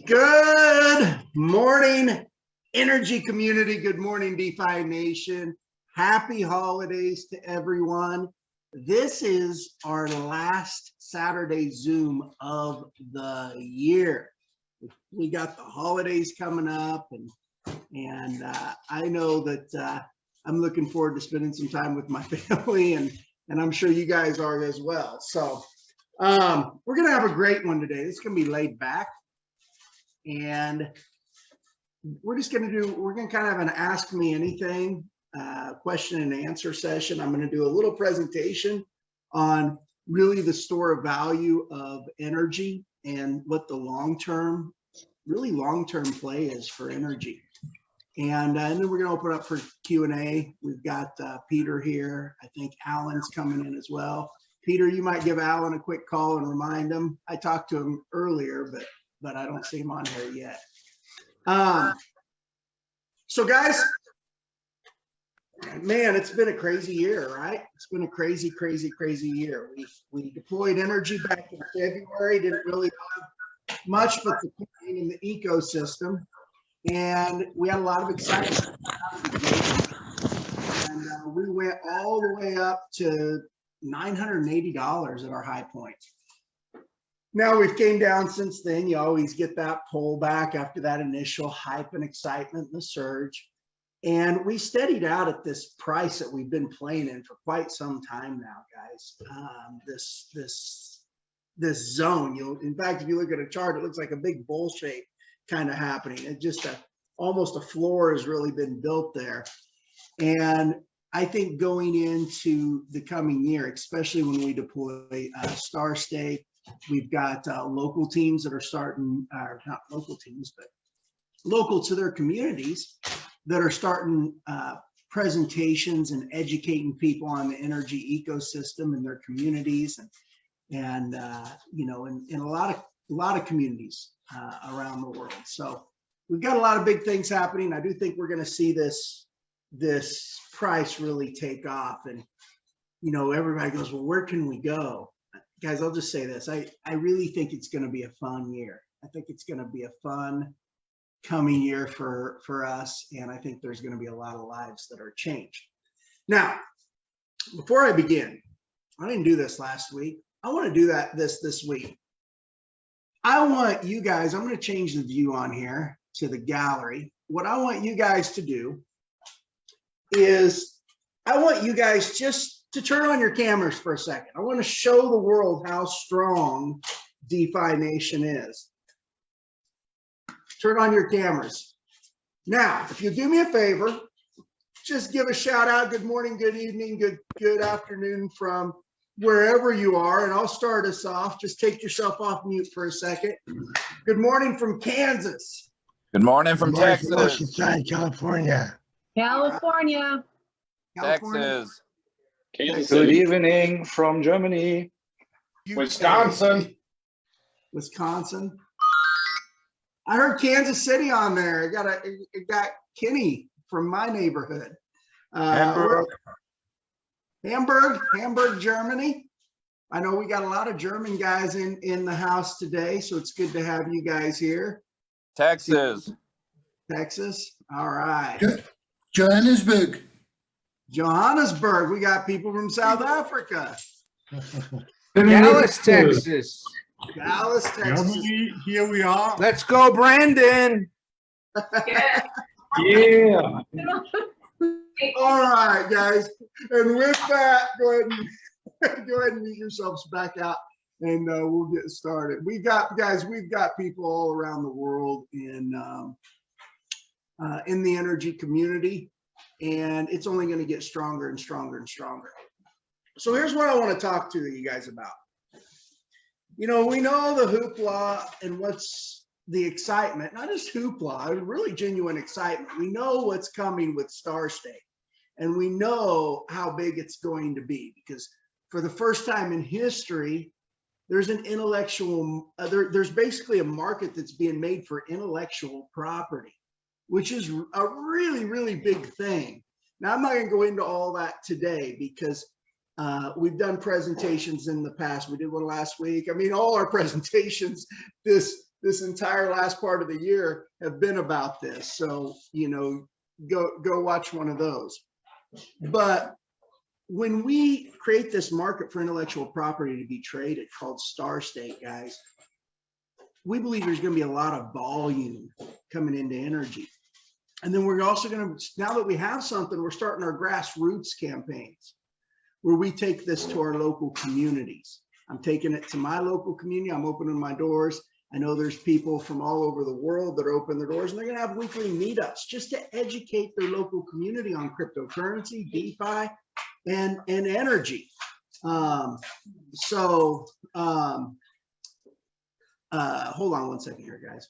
Good morning, Energy community. Good morning, DeFi Nation. Happy holidays to everyone. This is our last Saturday Zoom of the year. We got the holidays coming up, and I know that I'm looking forward to spending some time with my family, and I'm sure you guys are as well. So we're gonna have a great one today. It's gonna be laid back. And we're gonna kind of have an ask me anything question and answer session. I'm going to do a little presentation on really the store of value of energy and what the long-term play is for energy. And then we're going to open up for Q&A. We've got Peter here. I think Alan's coming in as well. Peter, you might give Alan a quick call and remind him. I talked to him earlier, but I don't see him on here yet. So guys, man, it's been a crazy year, right? It's been a crazy year. We deployed energy back in February, didn't really have much but the coin in the ecosystem. And we had a lot of excitement. And we went all the way up to $980 at our high point. Now we've came down since then. You always get that pullback after that initial hype and excitement and the surge. And we steadied out at this price that we've been playing in for quite some time now, guys. This zone, in fact, if you look at a chart, it looks like a big bowl shape kind of happening. It just almost a floor has really been built there. And I think going into the coming year, especially when we deploy Star State, we've got local teams that are starting, or not local teams, but local to their communities that are starting presentations and educating people on the energy ecosystem in their communities, and you know, in a lot of communities around the world. So we've got a lot of big things happening. I do think we're going to see this price really take off, and you know, everybody goes, well, where can we go? Guys, I'll just say this. I really think it's going to be a fun year. I think it's going to be a fun coming year for us. And I think there's going to be a lot of lives that are changed. Now, before I begin, I didn't do this last week. I want to do this week. I want you guys, I'm going to change the view on here to the gallery. What I want you guys to do is I want you guys just to turn on your cameras for a second. I want to show the world how strong DeFi Nation is. Turn on your cameras. Now, if you do me a favor, just give a shout out, good morning, good evening, good afternoon from wherever you are, and I'll start us off. Just take yourself off mute for a second. Good morning from Kansas. Good morning from Texas. California. California. Texas. Kansas City. Good evening from Germany. Wisconsin. I heard Kansas City on there. It got Kenny from my neighborhood. Hamburg, Germany. I know we got a lot of German guys in the house today, so it's good to have you guys here. Texas. All right. Johannesburg. We got people from South Africa. Dallas, Texas. Germany, here we are. Let's go, Brandon. Yeah. All right, guys. And with that, go ahead and mute yourselves back out, and we'll get started. We've got people all around the world in the energy community, and it's only going to get stronger and stronger and stronger. So here's what I want to talk to you guys about. You know, we know the hoopla and what's the excitement, not just hoopla, really genuine excitement. We know what's coming with Star State, and we know how big it's going to be, because for the first time in history, there's an intellectual, there's basically a market that's being made for intellectual property, which is a really big thing. Now, I'm not going to go into all that today because we've done presentations in the past. We did one last week. I mean, all our presentations this this entire last part of the year have been about this. So, go watch one of those. But when we create this market for intellectual property to be traded called Star State, guys, we believe there's going to be a lot of volume coming into NRGY. And then we're also going to, now that we have something, we're starting our grassroots campaigns where we take this to our local communities. I'm taking it to my local community. I'm opening my doors. I know there's people from all over the world that open their doors, and they're going to have weekly meetups just to educate their local community on cryptocurrency, DeFi, and NRGY. Hold on one second here, guys.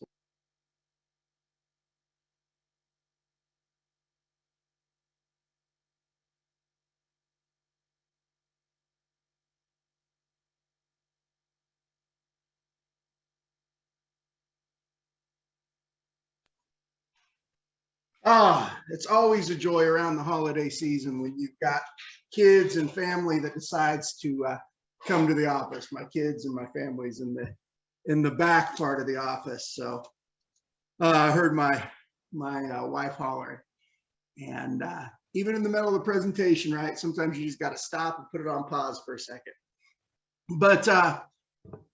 It's always a joy around the holiday season when you've got kids and family that decides to come to the office. My kids and my family's in the back part of the office. So I heard my wife hollering, and even in the middle of the presentation, right? Sometimes you just got to stop and put it on pause for a second. But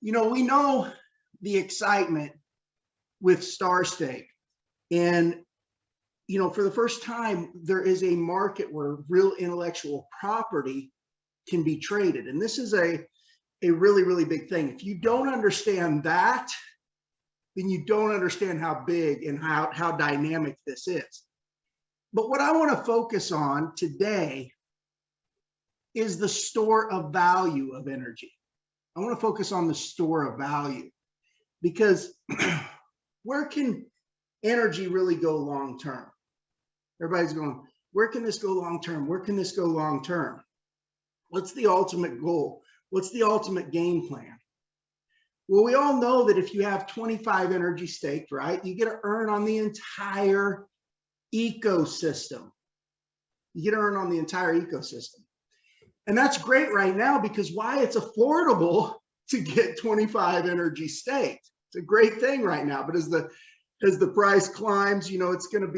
we know the excitement with Star Stake, and for the first time, there is a market where real intellectual property can be traded. And this is a really, really big thing. If you don't understand that, then you don't understand how big and how dynamic this is. But what I want to focus on today is the store of value of NRGY. I want to focus on the store of value, because where can NRGY really go long term? Everybody's going, where can this go long term? Where can this go long term? What's the ultimate goal? What's the ultimate game plan? Well, we all know that if you have 25 NRGY staked, right, you get to earn on the entire ecosystem. You get to earn on the entire ecosystem. And that's great right now, because why? It's affordable to get 25 NRGY staked. It's a great thing right now. But as the price climbs, it's going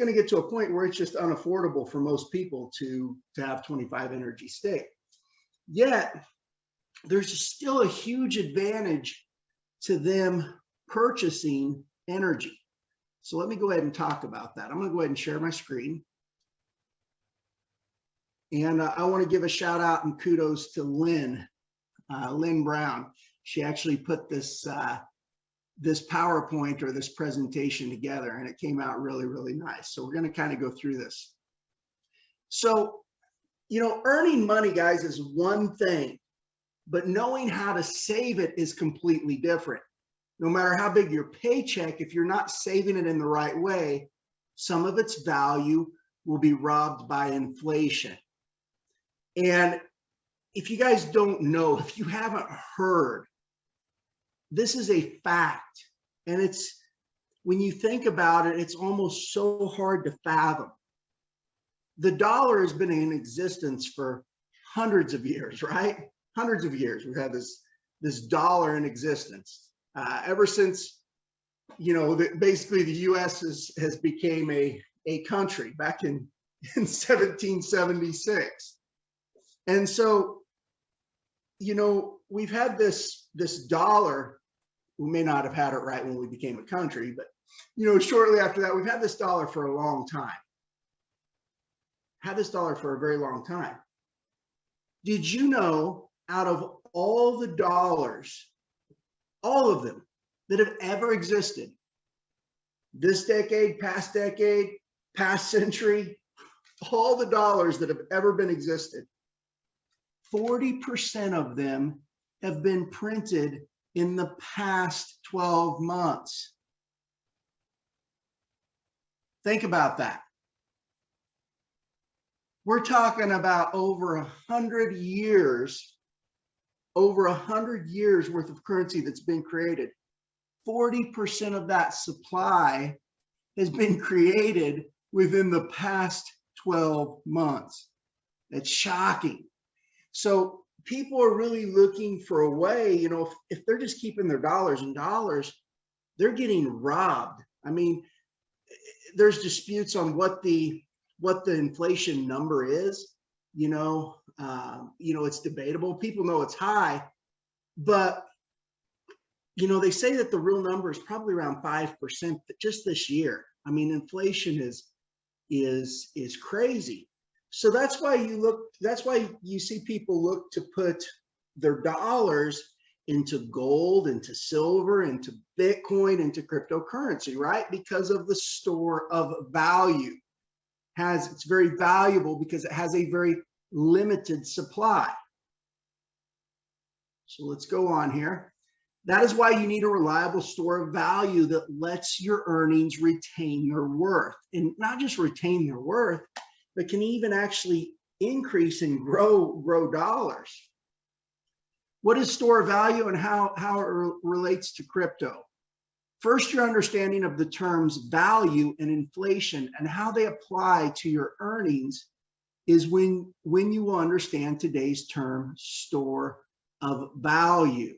to get to a point where it's just unaffordable for most people to have 25 NRGY staked. Yet there's still a huge advantage to them purchasing NRGY. So let me go ahead and talk about that. I'm going to go ahead and share my screen. And I want to give a shout out and kudos to Lynn Brown. She actually put this PowerPoint or this presentation together, and it came out really, really nice. So we're going to kind of go through this. So, earning money, guys, is one thing, but knowing how to save it is completely different. No matter how big your paycheck, if you're not saving it in the right way, some of its value will be robbed by inflation. And if you guys don't know, if you haven't heard, this is a fact. And when you think about it, it's almost so hard to fathom. The dollar has been in existence for hundreds of years, right? Hundreds of years. We've had this dollar in existence ever since, basically the U.S. has became a country back in 1776. And so, we've had this dollar. We may not have had it right when we became a country, but shortly after that, we've had this dollar for a long time. Had this dollar for a very long time. Did you know, out of all the dollars, all of them that have ever existed, this decade, past century, all the dollars that have ever been existed, 40% of them have been printed in the past 12 months. Think about that. We're talking about over 100 years, worth of currency that's been created. 40% of that supply has been created within the past 12 months. That's shocking. So people are really looking for a way, you know, if they're just keeping their dollars in dollars, they're getting robbed. I mean, there's disputes on what the inflation number is. You know, it's debatable. People know it's high, but you know, they say that the real number is probably around 5% just this year. I mean, inflation is crazy. So that's why you see people look to put their dollars into gold, into silver, into Bitcoin, into cryptocurrency, right? Because of the store of value. It's very valuable because it has a very limited supply. So let's go on here. That is why you need a reliable store of value that lets your earnings retain their worth, and not just retain their worth, but can even actually increase and grow dollars. What is store of value and how it relates to crypto? First, your understanding of the terms value and inflation and how they apply to your earnings is when you will understand today's term store of value.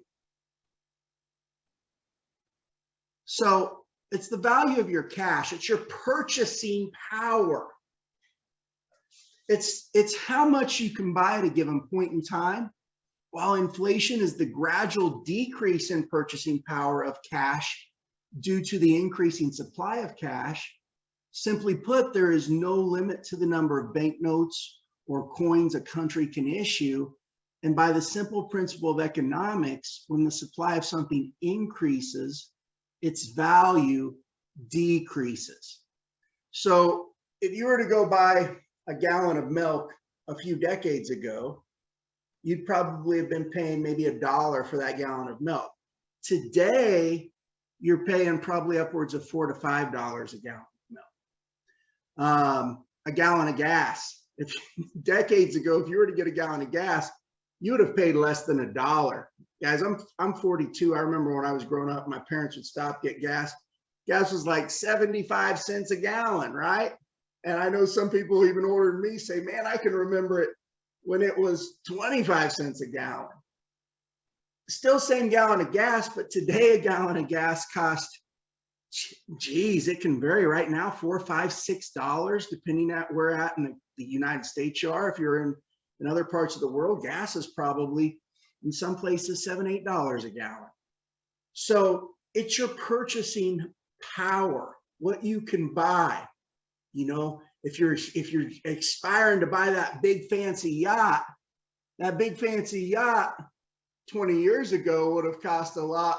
So it's the value of your cash. It's your purchasing power. It's how much you can buy at a given point in time, while inflation is the gradual decrease in purchasing power of cash due to the increasing supply of cash. Simply put, there is no limit to the number of banknotes or coins a country can issue. And by the simple principle of economics, when the supply of something increases, its value decreases. So if you were to go buy a gallon of milk a few decades ago, you'd probably have been paying maybe $1 for that gallon of milk. Today, you're paying probably upwards of $4 to $5 a gallon of milk. A gallon of gas. Decades ago, if you were to get a gallon of gas, you would have paid less than $1. Guys, I'm 42. I remember when I was growing up, my parents would stop, get gas. Gas was like 75 cents a gallon, right? And I know some people even older than me say, man, I can remember it when it was 25 cents a gallon. Still same gallon of gas, but today a gallon of gas costs, geez, it can vary right now, $4, $5, $6, depending on where at in the United States you are. If you're in other parts of the world, gas is probably in some places $7, $8 a gallon. So it's your purchasing power, what you can buy. You know, if you're aspiring to buy that big fancy yacht, that big fancy yacht 20 years ago would have cost quite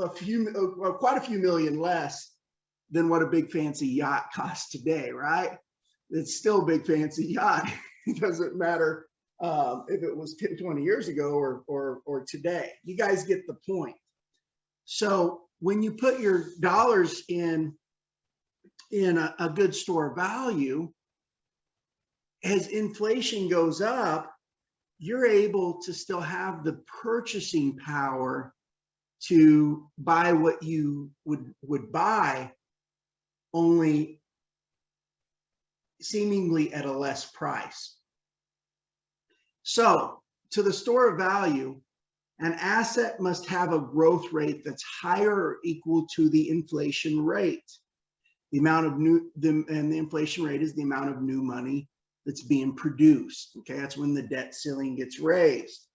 a few million less than what a big fancy yacht costs today, right? It's still a big fancy yacht. It doesn't matter if it was 20 years ago or today. You guys get the point. So when you put your dollars in a good store of value, as inflation goes up, you're able to still have the purchasing power to buy what you would buy, only seemingly at a less price. So to the store of value, an asset must have a growth rate that's higher or equal to the inflation rate. The amount of and the inflation rate is the amount of new money that's being produced. Okay, that's when the debt ceiling gets raised.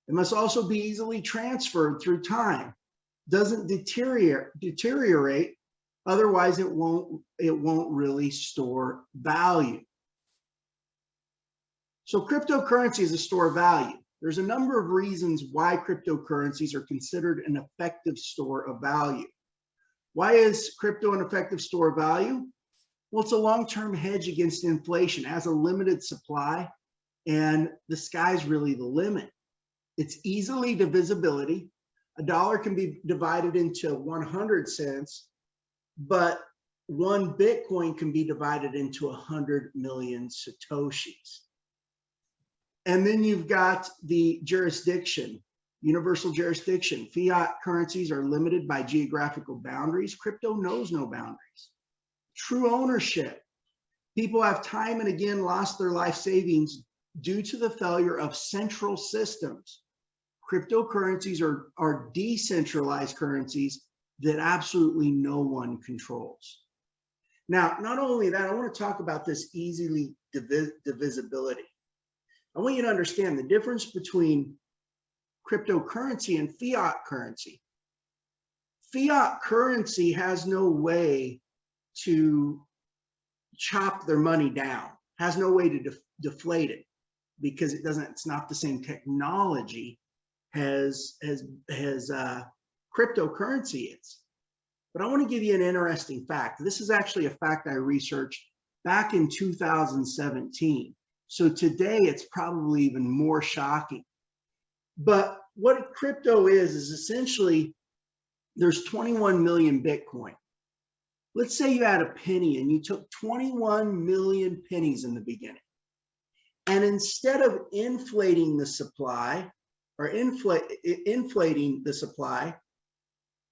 It must also be easily transferred through time. Doesn't deteriorate, otherwise it won't really store value. So cryptocurrency is a store of value. There's a number of reasons why cryptocurrencies are considered an effective store of value. Why is crypto an effective store of value? Well, it's a long-term hedge against inflation. It has a limited supply, and the sky's really the limit. It's easily divisibility. A dollar can be divided into 100 cents, but one Bitcoin can be divided into 100 million Satoshis. And then you've got the jurisdiction, universal jurisdiction. Fiat currencies are limited by geographical boundaries. Crypto knows no boundaries. True ownership. People have time and again lost their life savings due to the failure of central systems, cryptocurrencies are decentralized currencies that absolutely no one controls. Now, not only that, I want to talk about this easily divisibility. I want you to understand the difference between cryptocurrency and fiat currency. Fiat currency has no way to chop their money down, has no way to deflate it, because it's not the same technology as cryptocurrency is. But I want to give you an interesting fact. This is actually a fact I researched back in 2017. So today it's probably even more shocking. But what crypto is essentially, there's 21 million Bitcoin. Let's say you had a penny and you took 21 million pennies in the beginning. And instead of inflating the supply or inflating the supply,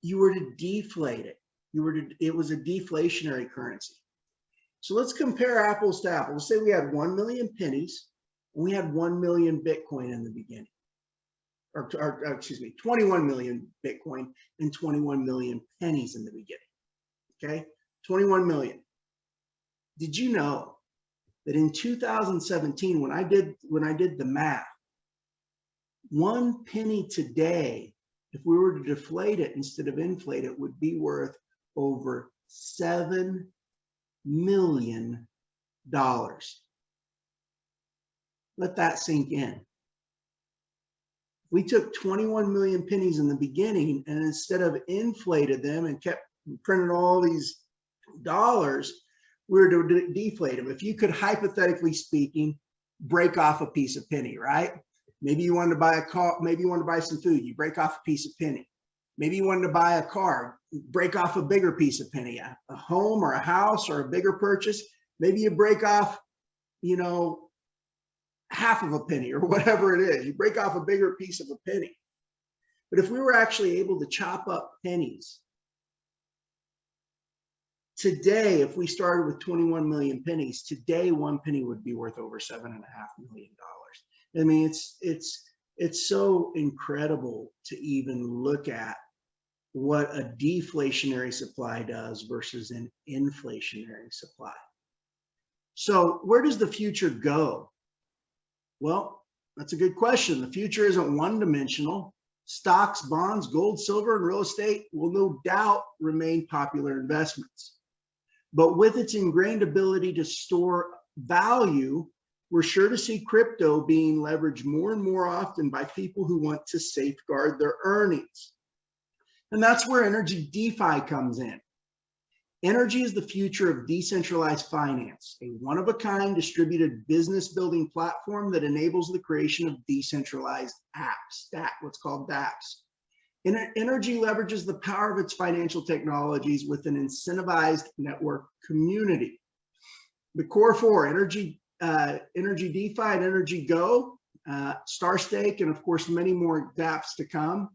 you were to deflate it. It was a deflationary currency. So let's compare apples to apples. Let's say we had 1 million pennies and we had 1 million Bitcoin in the beginning. Or excuse me, 21 million Bitcoin and 21 million pennies in the beginning. Okay, 21 million. Did you know that in 2017, when I did the math, 1 penny today, if we were to deflate it instead of inflate it, would be worth over $7 million. Let that sink in. We took 21 million pennies in the beginning, and instead of inflated them and kept printing all these dollars, we were to deflate them. If you could, hypothetically speaking, break off a piece of penny, right? Maybe you wanted to buy a car, maybe you wanted to buy some food, you break off a piece of penny. Maybe you wanted to buy a car, break off a bigger piece of penny, a home or a house or a bigger purchase. Maybe you break off, half of a penny or whatever it is. You break off a bigger piece of a penny. But if we were actually able to chop up pennies, today, if we started with 21 million pennies, today 1 penny would be worth over $7.5 million. I mean, it's so incredible to even look at what a deflationary supply does versus an inflationary supply. So where does the future go? Well, that's a good question. The future isn't one-dimensional. Stocks, bonds, gold, silver, and real estate will no doubt remain popular investments. But with its ingrained ability to store value, we're sure to see crypto being leveraged more and more often by people who want to safeguard their earnings. And that's where NRGY Defi comes in. NRGY is the future of decentralized finance, a one-of-a-kind distributed business building platform that enables the creation of decentralized apps, what's called dApps. NRGY leverages the power of its financial technologies with an incentivized network community. The core four, NRGY Defi and NRGY Go, StarStake, and of course, many more dApps to come.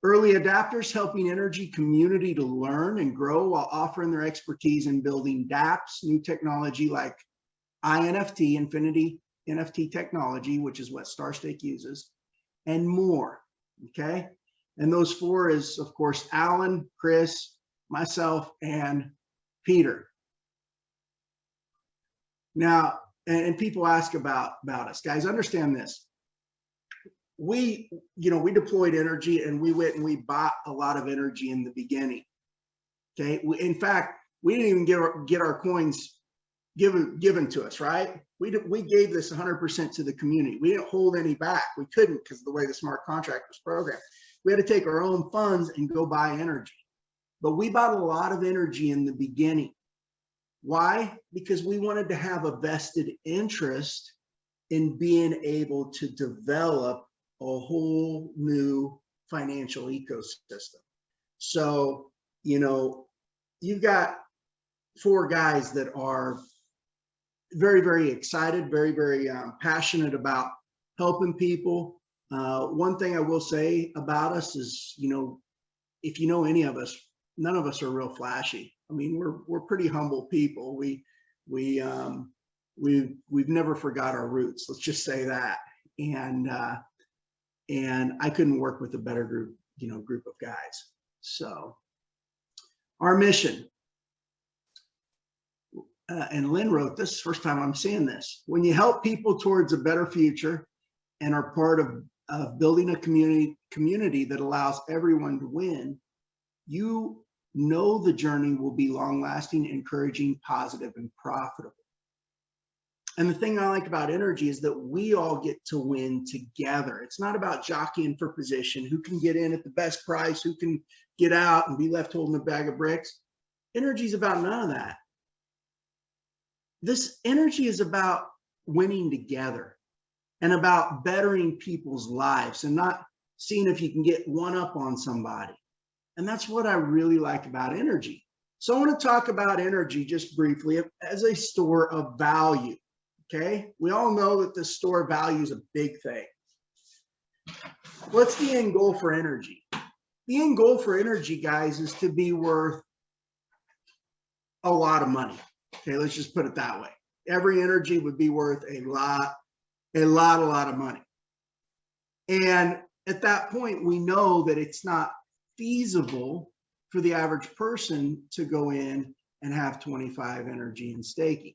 Early adapters helping NRGY community to learn and grow while offering their expertise in building dApps, new technology like INFT, Infinity NFT technology, which is what StarStake uses, and more, okay? And those four is, of course, Alan, Chris, myself, and Peter. Now, and people ask about us. Guys, understand this. We deployed NRGY and we went and we bought a lot of NRGY in the beginning. Okay. In fact, we didn't even get our coins given to us, right? We gave this 100% to the community. We didn't hold any back. We couldn't because of the way the smart contract was programmed. We had to take our own funds and go buy NRGY. But we bought a lot of NRGY in the beginning. Why? Because we wanted to have a vested interest in being able to develop a whole new financial ecosystem. So, you've got four guys that are very, very excited, very, very passionate about helping people. One thing I will say about us is, if you know any of us, none of us are real flashy. I mean, we're pretty humble people. We we've never forgot our roots. Let's just say that. And I couldn't work with a better group of guys. So our mission, and Lynn wrote this, first time I'm seeing this. When you help people towards a better future and are part of building a community that allows everyone to win, you know the journey will be long-lasting, encouraging, positive, and profitable. And the thing I like about NRGY is that we all get to win together. It's not about jockeying for position, who can get in at the best price, who can get out and be left holding a bag of bricks. NRGY is about none of that. This NRGY is about winning together and about bettering people's lives and not seeing if you can get one up on somebody. And that's what I really like about NRGY. So I want to talk about NRGY just briefly as a store of value. Okay, we all know that the store of value is a big thing. What's the end goal for NRGY? The end goal for NRGY, guys, is to be worth a lot of money. Okay, let's just put it that way. Every NRGY would be worth a lot of money. And at that point, we know that it's not feasible for the average person to go in and have 25 NRGY in staking.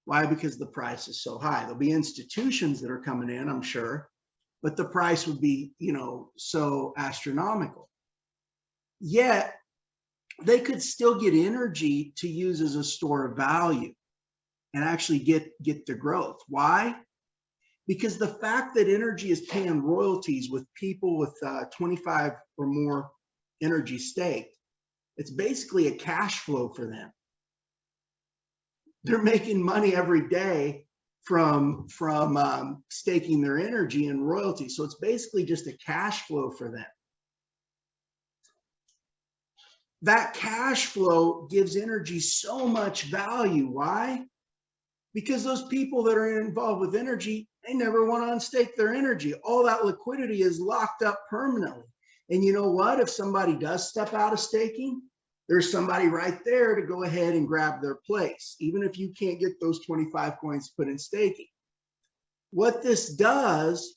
Why? Because the price is so high. There'll be institutions that are coming in, I'm sure, but the price would be, so astronomical. Yet they could still get NRGY to use as a store of value and actually get the growth. Why? Because the fact that NRGY is paying royalties with people with 25 or more NRGY staked, it's basically a cash flow for them. They're making money every day from staking their NRGY and royalties. So it's basically just a cash flow for them. That cash flow gives NRGY so much value. Why? Because those people that are involved with NRGY, they never want to unstake their NRGY. All that liquidity is locked up permanently. And you know what? If somebody does step out of staking, there's somebody right there to go ahead and grab their place, even if you can't get those 25 coins put in staking. What this does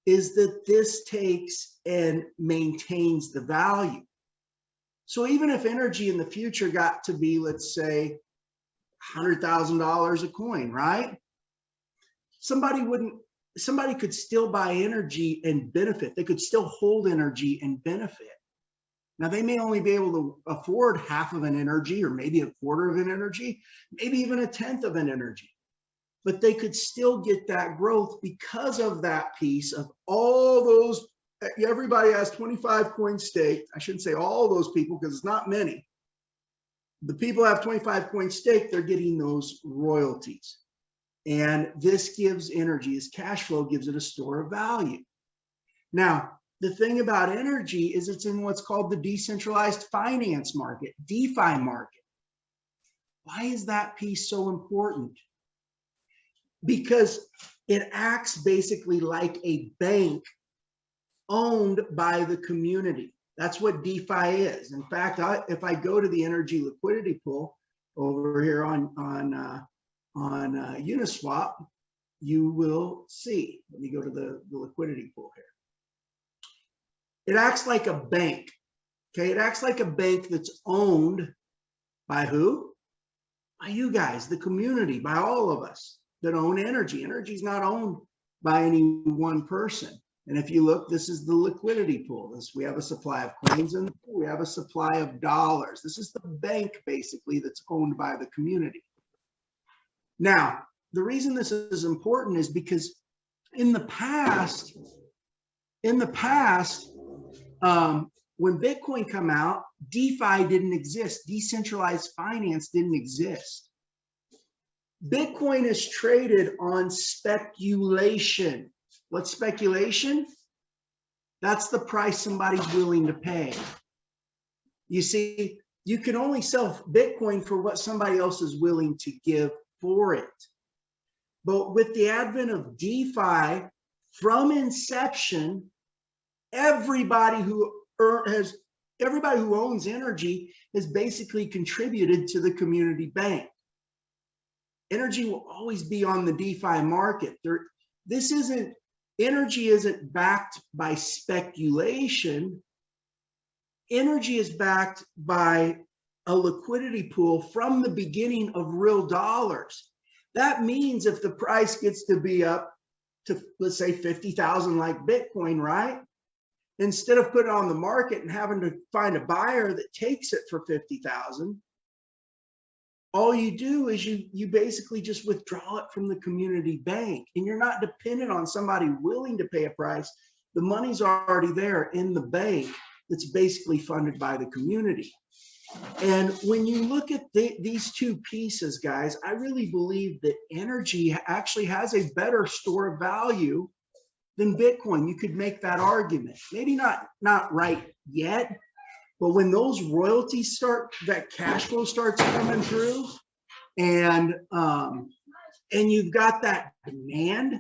is that this takes and maintains the value. So even if NRGY in the future got to be, let's say, $100,000 a coin, right? Somebody could still buy NRGY and benefit. They could still hold NRGY and benefit. Now, they may only be able to afford half of an NRGY or maybe a quarter of an NRGY, maybe even a tenth of an NRGY, but they could still get that growth because of that piece of all those. Everybody has 25 coins staked. I shouldn't say all those people because it's not many. The people have 25 coins staked, they're getting those royalties. And this gives NRGY, as cash flow, gives it a store of value. Now, the thing about NRGY is it's in what's called the decentralized finance market, DeFi market. Why is that piece so important? Because it acts basically like a bank owned by the community. That's what DeFi is. In fact, if I go to the NRGY Liquidity Pool over here on Uniswap, you will see. Let me go to the Liquidity Pool here. It acts like a bank. Okay, it acts like a bank that's owned by who? By you guys, the community, by all of us that own NRGY. NRGY is not owned by any one person. And if you look, this is the liquidity pool. We have a supply of coins and we have a supply of dollars. This is the bank basically that's owned by the community. Now, the reason this is important is because in the past, when Bitcoin came out, DeFi didn't exist. Decentralized finance didn't exist. Bitcoin is traded on speculation. What's speculation? That's the price somebody's willing to pay. You see, you can only sell Bitcoin for what somebody else is willing to give for it. But with the advent of DeFi, from inception, everybody who owns NRGY has basically contributed to the community bank. energy will always be on the DeFi market. Energy isn't backed by speculation. Energy is backed by a liquidity pool from the beginning of real dollars. That means if the price gets to be up to, let's say, 50,000 like Bitcoin, right? Instead of putting it on the market and having to find a buyer that takes it for 50,000, all you do is you basically just withdraw it from the community bank, and you're not dependent on somebody willing to pay a price. The money's already there in the bank that's basically funded by the community. And when you look at these two pieces, guys, I really believe that energy actually has a better store of value than Bitcoin. You could make that argument. Maybe not right yet, but when those royalties start, that cash flow starts coming through, and you've got that demand,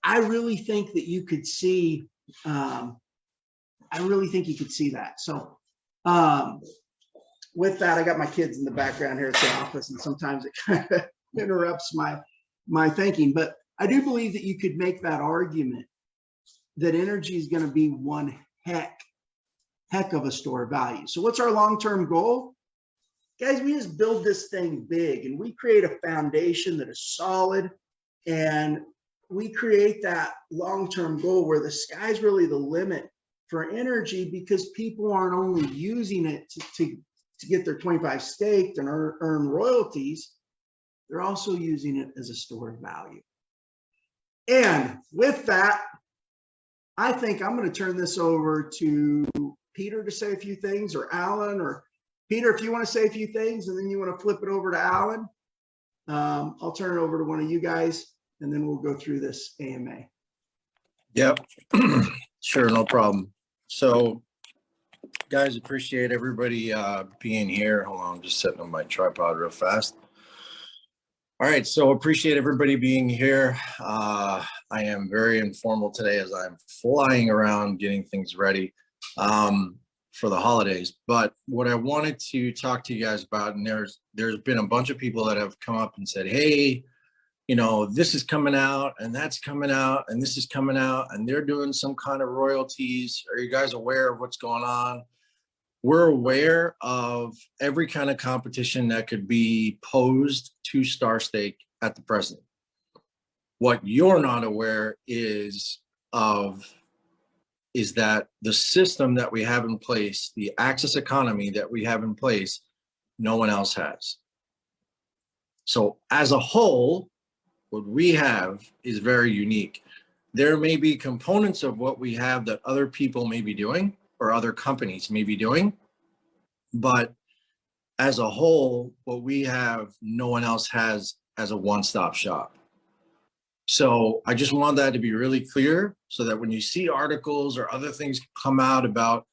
I really think that you could see. I really think you could see that. So with that, I got my kids in the background here at the office, and sometimes it kind of interrupts my thinking. But I do believe that you could make that argument that energy is going to be one heck of a store of value. So what's our long-term goal? Guys, we just build this thing big, and we create a foundation that is solid, and we create that long-term goal where the sky's really the limit for energy, because people aren't only using it to get their 25 staked and earn royalties, they're also using it as a store of value. And with that, I think I'm going to turn this over to Peter to say a few things, or Alan, or Peter, if you want to say a few things, and then you want to flip it over to Alan, I'll turn it over to one of you guys, and then we'll go through this AMA. Yep, sure, no problem. So, guys, appreciate everybody being here. Hold on, I'm just setting up my tripod real fast. All right, so appreciate everybody being here. I am very informal today as I'm flying around getting things ready for the holidays. But what I wanted to talk to you guys about, and there's been a bunch of people that have come up and said, hey, you know, this is coming out and that's coming out and this is coming out and they're doing some kind of royalties. Are you guys aware of what's going on? We're aware of every kind of competition that could be posed to Star Stake at the present. What you're not aware is that the system that we have in place, the access economy that we have in place, no one else has. So as a whole, what we have is very unique. There may be components of what we have that other people may be doing or other companies may be doing, but as a whole, what we have, no one else has as a one-stop shop. So I just want that to be really clear so that when you see articles or other things come out about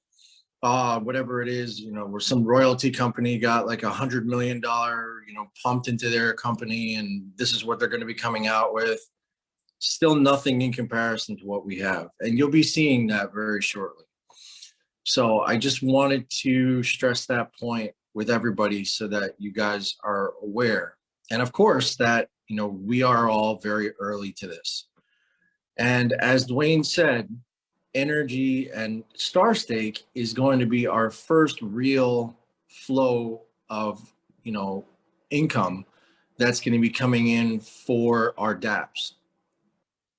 whatever it is, you know, where some royalty company got like $100 million, you know, pumped into their company and this is what they're going to be coming out with, still nothing in comparison to what we have. And you'll be seeing that very shortly. So I just wanted to stress that point with everybody so that you guys are aware. And of course that, you know, we are all very early to this. And as Dwayne said, energy and Star Stake is going to be our first real flow of, you know, income that's going to be coming in for our dApps.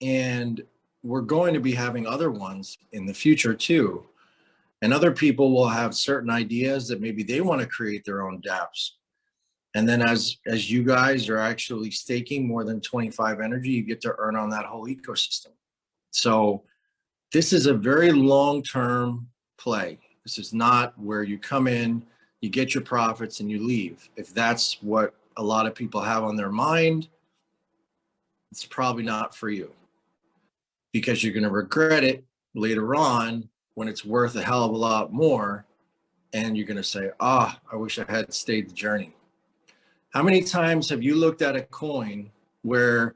And we're going to be having other ones in the future too. And other people will have certain ideas that maybe they want to create their own dApps. And then as you guys are actually staking more than 25 energy, you get to earn on that whole ecosystem. So this is a very long-term play. This is not where you come in, you get your profits and you leave. If that's what a lot of people have on their mind, it's probably not for you, because you're going to regret it later on when it's worth a hell of a lot more. And you're going to say, I wish I had stayed the journey. How many times have you looked at a coin where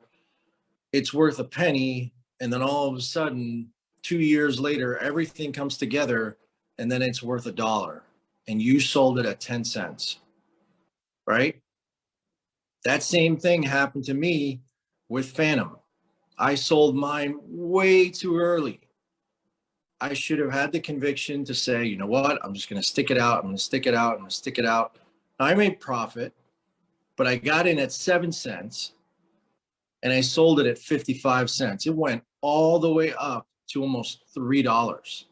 it's worth a penny and then all of a sudden 2 years later, everything comes together and then it's worth $1 and you sold it at 10 cents, right? That same thing happened to me with Phantom. I sold mine way too early. I should have had the conviction to say, you know what, I'm just going to stick it out. I'm going to stick it out. I'm going to stick it out. Now, I made profit, but I got in at 7 cents and I sold it at 55 cents. It went all the way up to almost $3.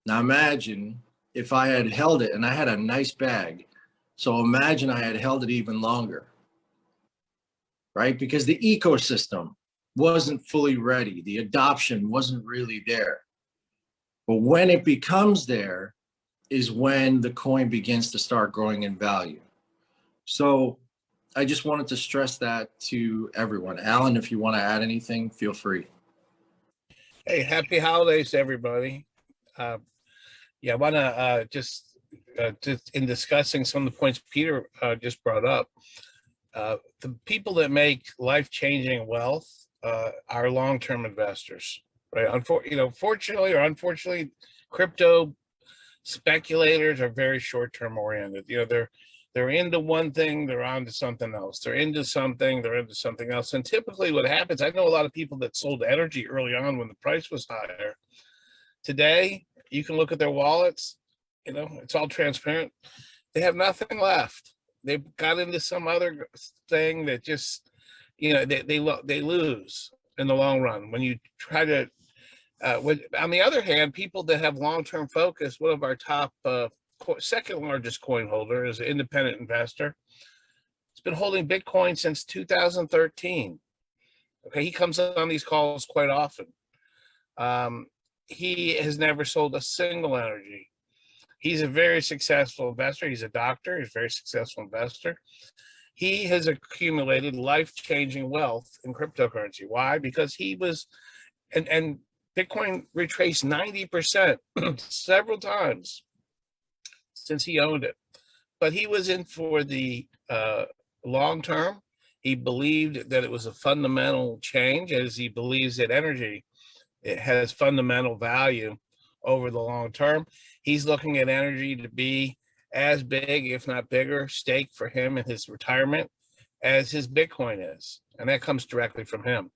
Now imagine if I had held it, and I had a nice bag. So imagine I had held it even longer, right? Because the ecosystem wasn't fully ready. The adoption wasn't really there. But when it becomes there is when the coin begins to start growing in value. So I just wanted to stress that to everyone. Alan, if you want to add anything, feel free. Hey, happy holidays, everybody. Yeah, I want to just in discussing some of the points Peter just brought up, the people that make life-changing wealth are long-term investors, right? Fortunately or unfortunately, crypto speculators are very short-term oriented. They're into one thing, they're on to something else. They're into something, they're into something else. And typically what happens, I know a lot of people that sold energy early on when the price was higher. Today, you can look at their wallets, it's all transparent. They have nothing left. They've got into some other thing that just, they lose in the long run. When you try to, on the other hand, people that have long-term focus, one of our top second largest coin holder is an independent investor. It's been holding Bitcoin since 2013. Okay, he comes on these calls quite often. He has never sold a single energy. He's a very successful investor. He's a doctor. He's a very successful investor. He has accumulated life-changing wealth in cryptocurrency. Why? Because he was, and Bitcoin retraced 90% several times since he owned it. But he was in for the long term. He believed that it was a fundamental change, as he believes that energy, it has fundamental value over the long term. He's looking at energy to be as big, if not bigger, stake for him in his retirement as his Bitcoin is. And that comes directly from him.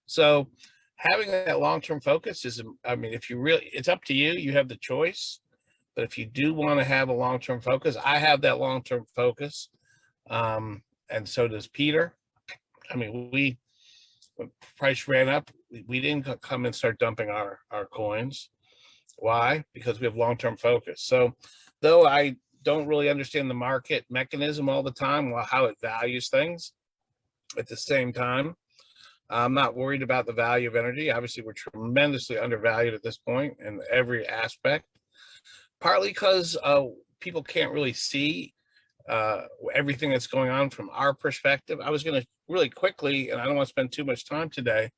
So having that long-term focus is, if you really, it's up to you, you have the choice. But if you do want to have a long-term focus, I have that long-term focus. And so does Peter. When price ran up, we didn't come and start dumping our coins. Why? Because we have long-term focus. So though I don't really understand the market mechanism all the time, how it values things, at the same time, I'm not worried about the value of energy. Obviously, we're tremendously undervalued at this point in every aspect, partly because people can't really see everything that's going on from our perspective. I was going to really quickly, and I don't want to spend too much time today,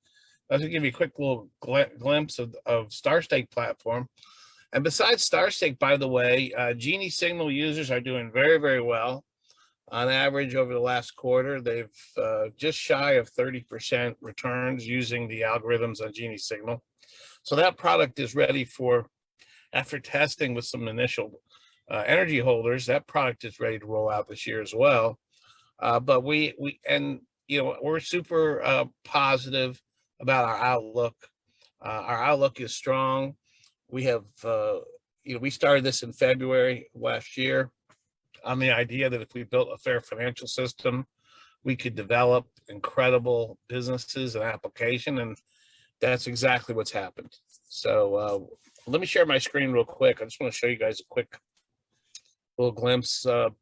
I was going to give you a quick little glimpse of StarStake platform. And besides StarStake, by the way, Genie Signal users are doing very, very well. On average, over the last quarter, they've just shy of 30% returns using the algorithms on Genie Signal. So that product is ready for, after testing with some initial energy holders, that product is ready to roll out this year as well. But we're super positive about our outlook. Our outlook is strong. We have, we started this in February last year on the idea that if we built a fair financial system, we could develop incredible businesses and application, and that's exactly what's happened. So let me share my screen real quick. I just want to show you guys a quick little glimpse. Wayne,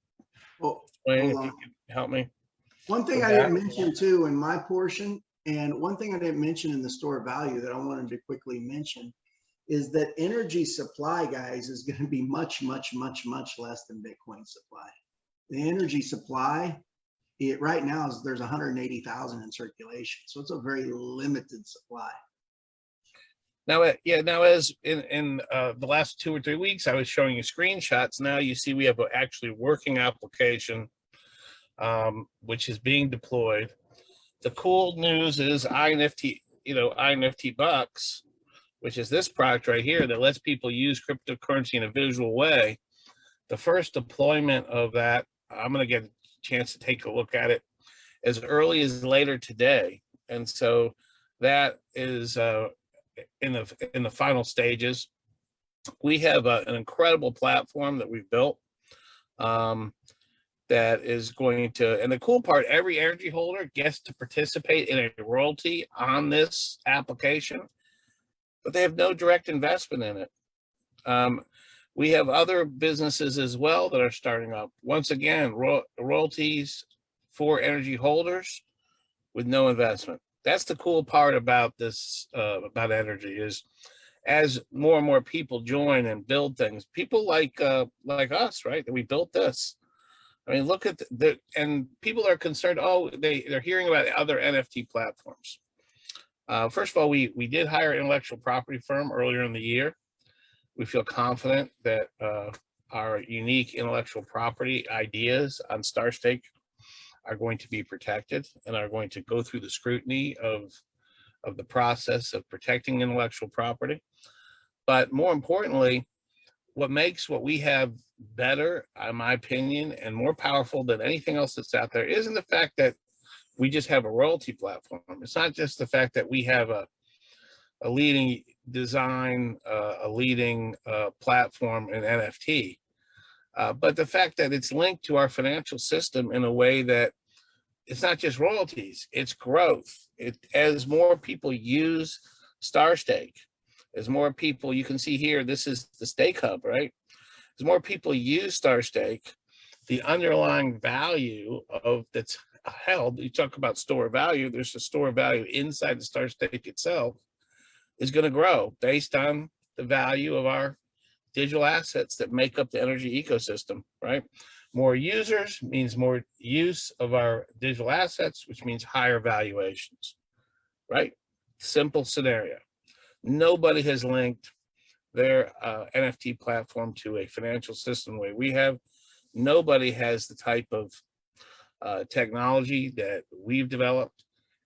if you can help me. One thing I didn't mention too in my portion, and one thing I didn't mention in the store value that I wanted to quickly mention, is that energy supply, guys, is going to be much, much, much, much less than Bitcoin supply. The energy supply, right now, there's 180,000 in circulation. So it's a very limited supply. Now, as in the last 2 or 3 weeks, I was showing you screenshots. Now you see we have an actually working application, which is being deployed. The cool news is iNifty Bucks, which is this product right here that lets people use cryptocurrency in a visual way. The first deployment of that, I'm going to get chance to take a look at it as early as later today. And so that is in the final stages. We have an incredible platform that we've built that is going to, and the cool part, every energy holder gets to participate in a royalty on this application, but they have no direct investment in it. We have other businesses as well that are starting up. Once again, royalties for energy holders with no investment. That's the cool part about this, about energy, is as more and more people join and build things, people like us, right? That we built this. I mean, look at and people are concerned. Oh, they're hearing about other NFT platforms. First of all, we did hire an intellectual property firm earlier in the year. We feel confident that our unique intellectual property ideas on StarStake are going to be protected and are going to go through the scrutiny of the process of protecting intellectual property. But more importantly, what makes what we have better, in my opinion, and more powerful than anything else that's out there isn't the fact that we just have a royalty platform. It's not just the fact that we have a leading design, a leading platform in NFT, but the fact that it's linked to our financial system in a way that it's not just royalties, it's growth. As more people use StarStake, as more people, you can see here, this is the stake hub, right? As more people use StarStake, the underlying value of that's held, you talk about store value, there's a store value inside the StarStake itself, is going to grow based on the value of our digital assets that make up the energy ecosystem, right? More users means more use of our digital assets, which means higher valuations, right? Simple scenario. Nobody has linked their NFT platform to a financial system the way we have. Nobody has the type of technology that we've developed.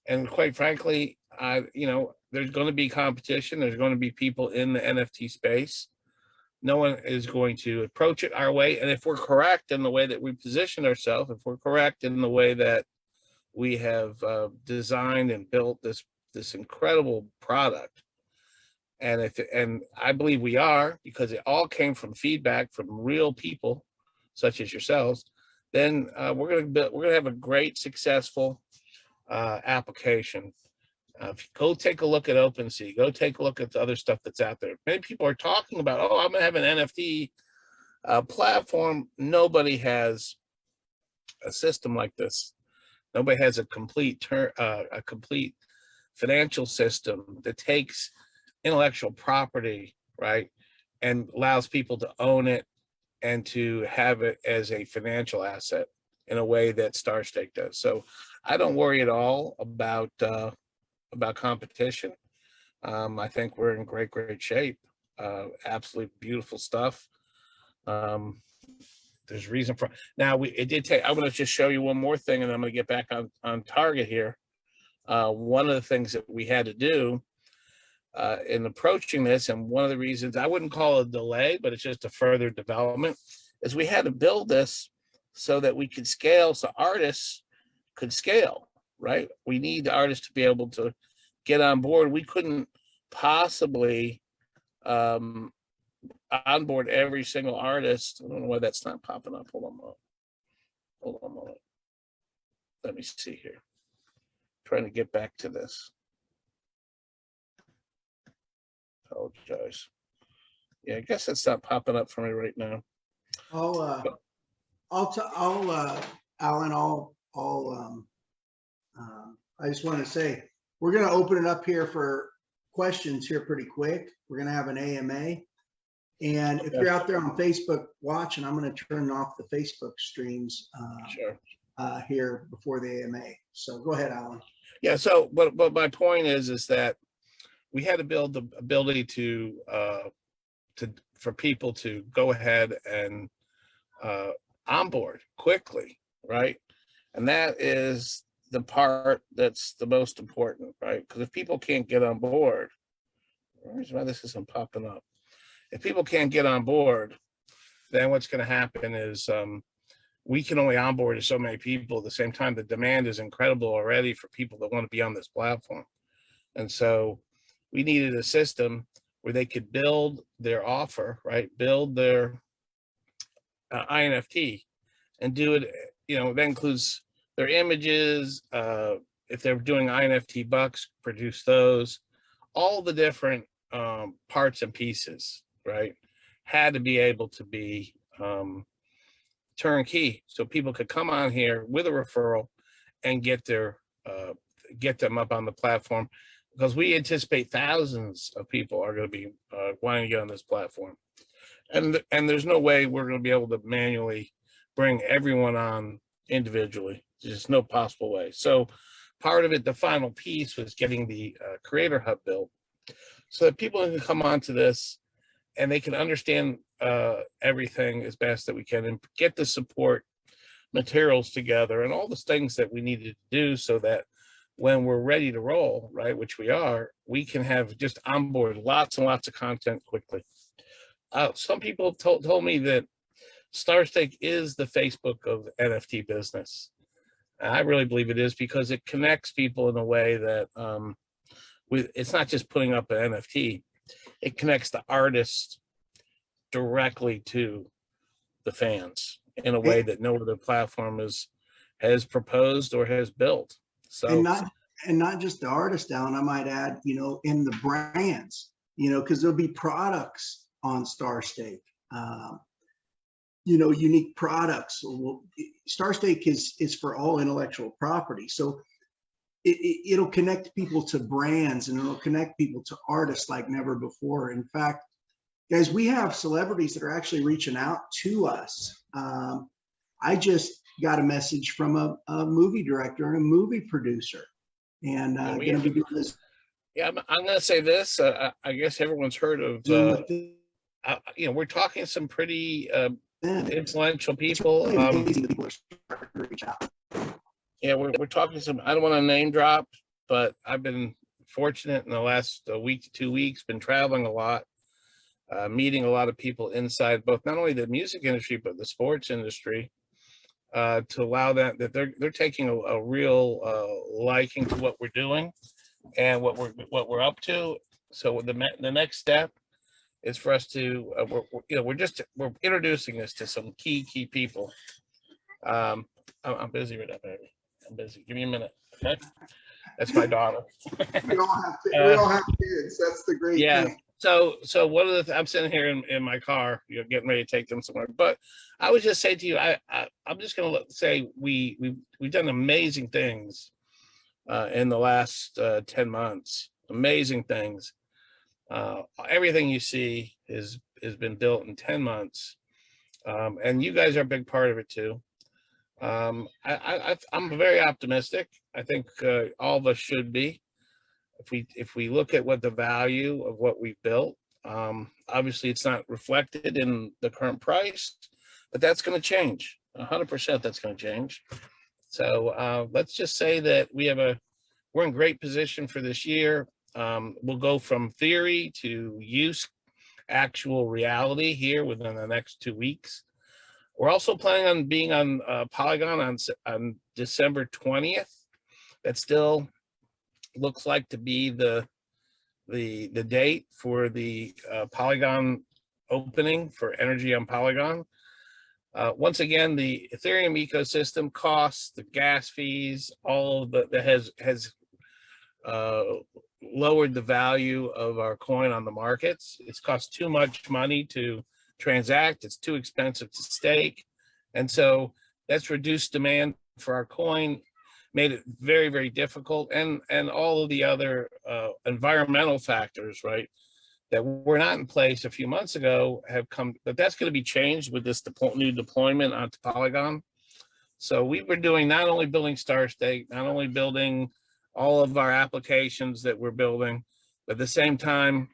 And quite frankly, there's going to be competition. There's going to be people in the NFT space. No one is going to approach it our way. And if we're correct in the way that we position ourselves, if we're correct in the way that we have designed and built this incredible product, and I believe we are, because it all came from feedback from real people such as yourselves, then we're gonna have a great, successful application. Go take a look at OpenSea. Go take a look at the other stuff that's out there. Many people are talking about, oh, I'm gonna have an NFT platform. Nobody has a system like this. Nobody has a complete financial system that takes intellectual property, right, and allows people to own it and to have it as a financial asset in a way that StarStake does. So I don't worry at all about competition. I think we're in great shape. Absolutely beautiful stuff. There's reason for now. It did take. I'm going to just show you one more thing, and I'm going to get back on target here. One of the things that we had to do in approaching this, and one of the reasons I wouldn't call it a delay, but it's just a further development, is we had to build this so that we could scale, so artists could scale, right? We need the artists to be able to get on board. We couldn't possibly onboard every single artist. I don't know why that's not popping up. Hold on a moment. Let me see here. Trying to get back to this. Apologize. Yeah, I guess it's not popping up for me right now. Alan, I just want to say, we're going to open it up here for questions here pretty quick. We're going to have an AMA. And if you're out there on Facebook watching, I'm going to turn off the Facebook streams here before the AMA. So go ahead, Alan. Yeah, so, but my point is that we had to build the ability for people to go ahead and onboard quickly, right? And that is the part that's the most important, right? Because if people can't get on board, why this isn't popping up? If people can't get on board, then what's going to happen is we can only onboard so many people. At the same time, the demand is incredible already for people that want to be on this platform. And so we needed a system where they could build their offer, right? Build their INFT and do it, that includes their images. If they're doing INFT bucks, produce those. All the different parts and pieces, right? Had to be able to be turnkey, so people could come on here with a referral and get them up on the platform, because we anticipate thousands of people are going to be wanting to get on this platform, and there's no way we're going to be able to manually bring everyone on individually. There's just no possible way. So part of it, the final piece, was getting the creator hub built so that people can come onto this and they can understand everything as best that we can and get the support materials together and all the things that we needed to do, so that when we're ready to roll, right, which we are, we can have just onboard lots and lots of content quickly. Some people told me that StarStake is the Facebook of NFT business. I really believe it is, because it connects people in a way that it's not just putting up an NFT. It connects the artist directly to the fans in a way that no other platform has proposed or has built. So and not just the artist, Alan, I might add, in the brands, because there'll be products on StarStake, unique products. StarStake is for all intellectual property. So it'll connect people to brands, and it'll connect people to artists like never before. In fact, guys, we have celebrities that are actually reaching out to us. I just got a message from a movie director and a movie producer, and going to be doing this. Yeah, I'm going to say this. I guess everyone's heard of, we're talking some pretty influential people. Yeah, we're talking some, I don't want to name drop, but I've been fortunate in the last week to 2 weeks, been traveling a lot, meeting a lot of people inside both not only the music industry, but the sports industry, to allow that they're taking a real liking to what we're doing and what we're up to. So the next step is for us to, we're introducing this to some key people. I'm busy right now, baby. I'm busy. Give me a minute, okay? That's my daughter. We all have kids. That's the great thing. So one of the I'm sitting here in my car, getting ready to take them somewhere. But I would just say to you, I'm just going to say we've done amazing things in the last 10 months. Amazing things. Everything you see has been built in 10 months, and you guys are a big part of it too. I'm very optimistic. I think all of us should be. If we look at what the value of what we've built, obviously it's not reflected in the current price, but that's going to change. 100% that's going to change. So let's just say that we're in great position for this year. We'll go from theory to use, actual reality here within the next 2 weeks. We're also planning on being on Polygon on December 20th. That still looks like to be the date for the Polygon opening for NRGY on Polygon. Once again, the Ethereum ecosystem costs, the gas fees, all of that has lowered the value of our coin on the markets. It's cost too much money to transact. It's too expensive to stake. And so that's reduced demand for our coin, made it very, very difficult. And all of the other environmental factors, right, that were not in place a few months ago have come, but that's going to be changed with this new deployment onto Polygon. So we were doing not only building StarStake, not only building all of our applications that we're building, but at the same time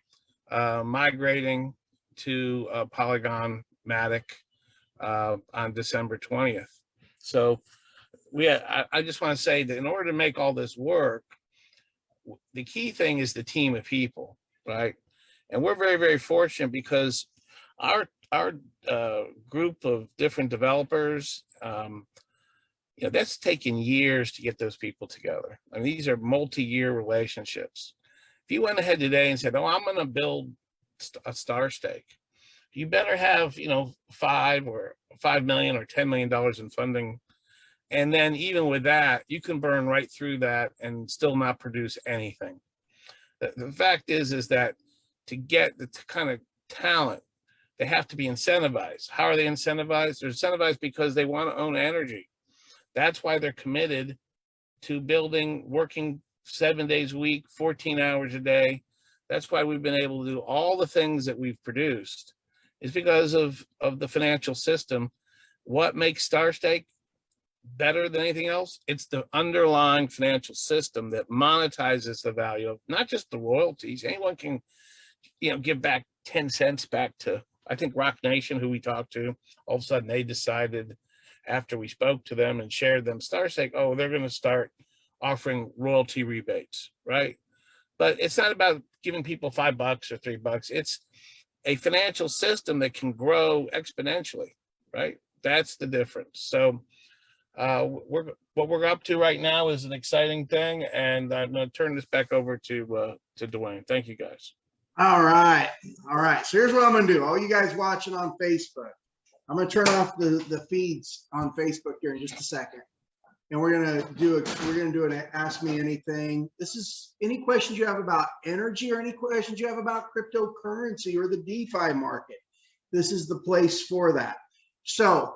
migrating to Polygon Matic on December 20th. So I just want to say that in order to make all this work, the key thing is the team of people, right? And we're very, very fortunate because our group of different developers That's taken years to get those people together. I mean, these are multi-year relationships. If you went ahead today and said, "Oh, I'm going to build a star stake," you better have, $5 million or $10 million in funding. And then even with that, you can burn right through that and still not produce anything. The fact is that to get the kind of talent, they have to be incentivized. How are they incentivized? They're incentivized because they want to own energy. That's why they're committed to building, working 7 days a week, 14 hours a day. That's why we've been able to do all the things that we've produced, is because of the financial system. What makes Star Stake better than anything else? It's the underlying financial system that monetizes the value of not just the royalties. Anyone can, give back 10 cents back to, I think, Rock Nation, who we talked to. All of a sudden they decided, after we spoke to them and shared them Star Stake, oh, they're going to start offering royalty rebates, right? But it's not about giving people $5 or $3. It's a financial system that can grow exponentially, right? That's the difference. So what we're up to right now is an exciting thing, and I'm going to turn this back over to Dwayne. Thank you, guys. All right. So here's what I'm going to do. All you guys watching on Facebook, I'm going to turn off the feeds on Facebook here in just a second. And we're going to do an Ask Me Anything. This is any questions you have about energy or any questions you have about cryptocurrency or the DeFi market. This is the place for that. So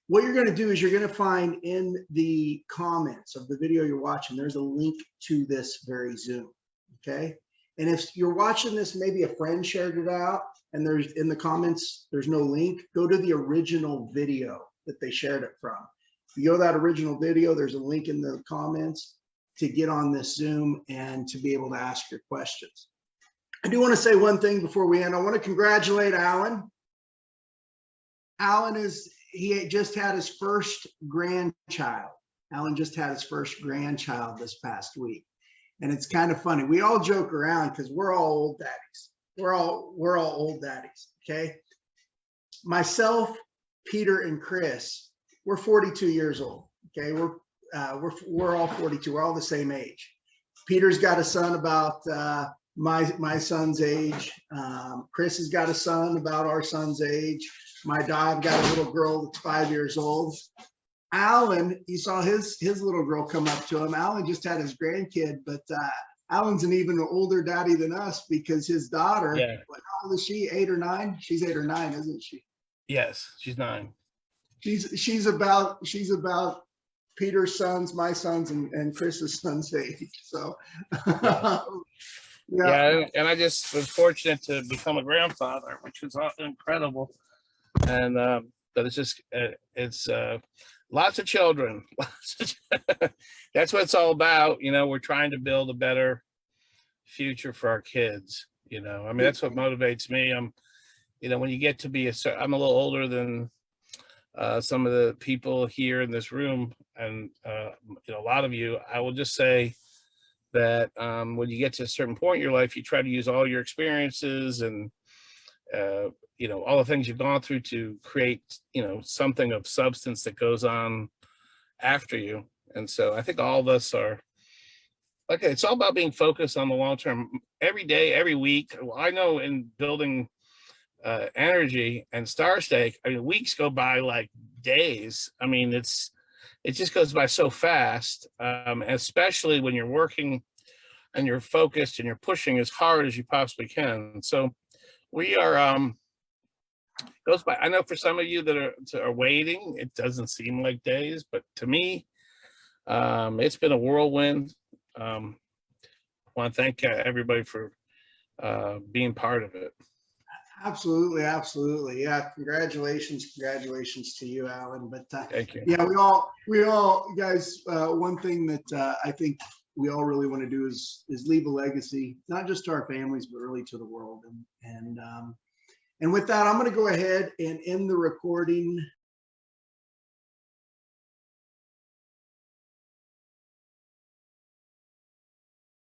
what you're going to do is you're going to find in the comments of the video you're watching, there's a link to this very Zoom. Okay. And if you're watching this, maybe a friend shared it out and there's in the comments, there's no link, go to the original video that they shared it from. If you go to that original video, there's a link in the comments to get on this Zoom and to be able to ask your questions. I do want to say one thing before we end. I want to congratulate Alan. He just had his first grandchild. Alan just had his first grandchild this past week. And it's kind of funny. We all joke around because we're all old daddies. We're all old daddies, okay? Myself, Peter, and Chris, we're 42 years old, okay? We're all 42. We're all the same age. Peter's got a son about my son's age. Chris has got a son about our son's age. My dad got a little girl that's 5 years old. Alan, you saw his little girl come up to him. Alan just had his grandkid, but Alan's an even older daddy than us because his daughter, how old is she? 8 or 9? She's 8 or 9, isn't she? Yes, she's 9. She's about Peter's sons, my sons, and Chris's son's age. So yeah, and I just was fortunate to become a grandfather, which was incredible. And but it's just it's lots of children. That's what it's all about. We're trying to build a better future for our kids. I mean, that's what motivates me. When you get to be I'm a little older than some of the people here in this room, and a lot of you. I will just say that when you get to a certain point in your life, you try to use all your experiences and all the things you've gone through to create something of substance that goes on after you. And so I think all of us are like, it's all about being focused on the long term. Every day, every week. I know in building energy and Star Stake, I mean, weeks go by like days. I mean, it just goes by so fast, especially when you're working and you're focused and you're pushing as hard as you possibly can. So we are goes by. I know for some of you that are waiting, it doesn't seem like days, but to me, it's been a whirlwind. I want to thank everybody for being part of it. Absolutely. Yeah, congratulations to you, Alan. But thank you. Yeah, we all guys. One thing that I think we all really want to do is leave a legacy, not just to our families, but really to the world. And with that, I'm going to go ahead and end the recording